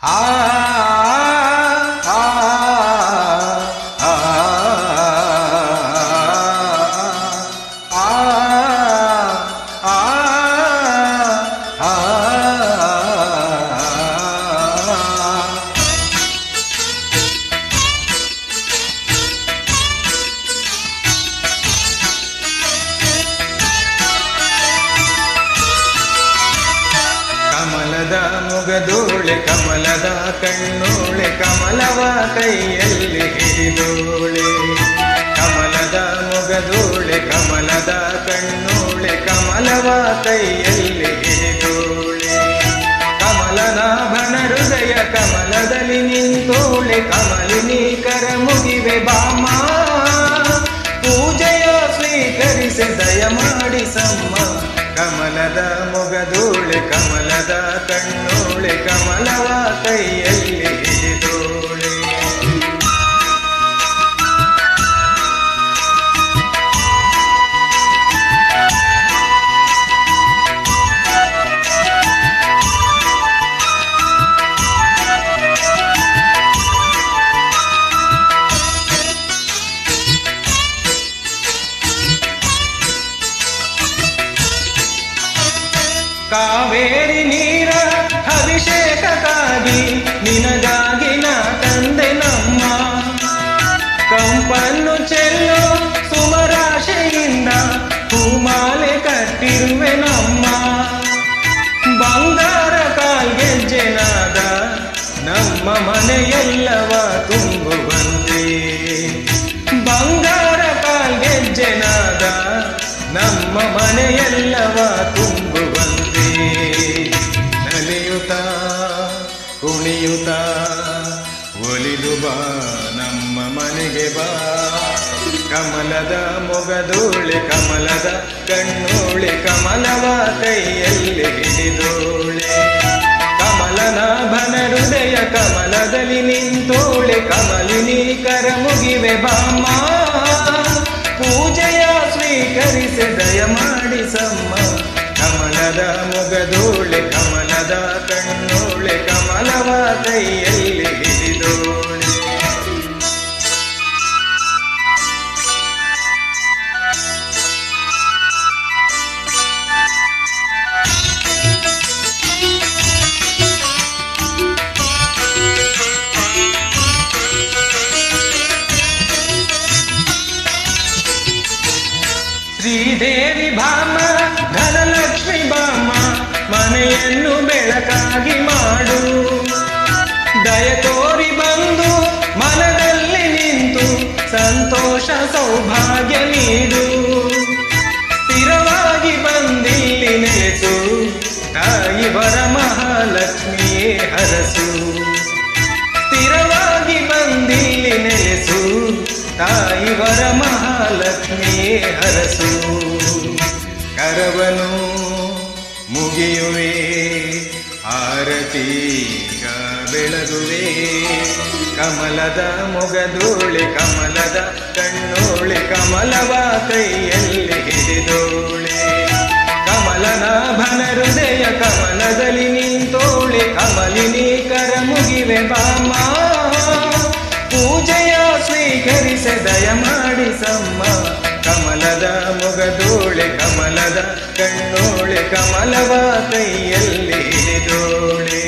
ಆ ಆ ಆ ಕಮಲದ ಮೊಗದೋಳೆ ಕಮಲದ ಕಣ್ಣೋಳೆ ಕಮಲವ ಕೈಯಲ್ಲಿ ಹಿಡಿದೋಳೆ ಕಮಲದ ಮೊಗದೋಳೆ ಕಮಲದ ಕಣ್ಣೋಳೆ ಕಮಲವ ಕೈಯಲ್ಲಿ ಹಿಡಿದೋಳೆ ಕಮಲನಾಭನ ಹೃದಯ ಕಮಲದಲ್ಲಿ ನಿಂತೋಳೆ ಕಮಲಿನಿ ಕರ ಮುಗಿವೆ ಬಾಮ ಪೂಜೆಯ ಸ್ವೀಕರಿಸಿ ದಯ ಮಾಡಿಸಮ್ಮ ಕಮಲದ ಮೊಗದೋಳೆ ಕಮಲದ ಕಣ್ಣೋಳೆ ಕಮಲವ ಕೈಯಲ್ಲಿ ಹಿಡಿದೋಳೆ ಕಾವೇರಿ ನೀರ ಅಭಿಷೇಕಕ್ಕಾಗಿ ನಿನಗಾಗಿ ನಾ ತಂದೆ ನಮ್ಮ ಕಂಪನ್ನು ಚೆಲ್ಲೋ ಸುಮರಾಶೆಯಿಂದ ಹೂಮಾಲೆ ಕಟ್ಟಿರುವೆ ನಮ್ಮ ಬಂಗಾರ ಕಾಲ್ಗೆಜ್ಜೆನಾದ ನಮ್ಮ ಮನೆಯೆಲ್ಲವ ತುಂಬುವಂತೆ ಬಂಗಾರ ಕಾಲ್ಗೆಜ್ಜೆನಾದ ನಮ್ಮ ಮನೆಯೆಲ್ಲವ ತುಂಬುವಂತೆ ನಲಿಯುತ್ತ ಕುಣಿಯುತ್ತ ಒಲಿದು ಬಾ ನಮ್ಮ ಮನೆಗೆ ಬಾ ಕಮಲದ ಮೊಗದೋಳೆ ಕಮಲದ ಕಣ್ಣೋಳೆ ಕಮಲವ ಕೈಯಲ್ಲಿ ಹಿಡಿದೋಳೆ ಕಮಲನಾಭನ ಹೃದಯ ಕಮಲದಲ್ಲಿ ನಿಂತೋಳೆ ಕಮಲಿನಿ ಕರ ಮುಗಿವೆ ಬಾಮ ಪೂಜೆಯ ಸ್ವೀಕರಿಸಿ ದಯ ಮಾಡಿಸಮ್ಮ ಕಮಲದ ಮೊಗದೋಳೆ ಕಮಲದ ಕಣ್ಣೋಳೆ ಕಮಲವ ಕೈಯಲ್ಲಿ ಹಿಡಿದೋಳೆ ಶ್ರೀದೇವಿ ಭಾಮ ಧನಲಕ್ಷ್ಮಿ ಬಾಮ ಮನೆಯನ್ನು ಬೆಳಕಾಗಿ ಮಾಡು ದಯ ತೋರಿ ಬಂದು ಮನದಲ್ಲಿ ನಿಂತು ಸಂತೋಷ ಸೌಭಾಗ್ಯ ನೀಡು ಸ್ಥಿರವಾಗಿ ಬಂದಿಲ್ಲಿ ನೆಲೆಸು ತಾಯಿ ವರಮಹಾಲಕ್ಷ್ಮಿಯೇ ಹರಸು ಸ್ಥಿರವಾಗಿ ಬಂದಿಲ್ಲಿ ನೆಲೆಸು ತಾಯಿ ವರಮಹಾಲಕ್ಷ್ಮಿಯೇ ಹರಸು ಕರವನು ಮುಗಿಯುವೆ ಆರತೀಗ ಬೆಳಗುವೆ ಕಮಲದ ಮೊಗದೋಳೆ ಕಮಲದ ಕಣ್ಣೋಳೆ ಕಮಲವ ಕೈಯಲ್ಲಿ ಹಿಡಿದೋಳೆ ಕಮಲನಾಭನ ಹೃದಯ ಕಮಲದಲ್ಲಿ ನಿಂತೋಳೆ ಕಮಲಿನಿ ಕರ ಮುಗಿವೆ ಬಾಮ ಪೂಜೆಯ ಸ್ವೀಕರಿಸಿ ದಯ ಮಾಡಿಸಮ್ಮ ಕಮಲದ ಮೊಗದೋಳೆ ಕಮಲದ ಕಣ್ಣೋಳೆ ಕಮಲವ ಕೈಯಲ್ಲಿ ಹಿಡಿದೋಳೆ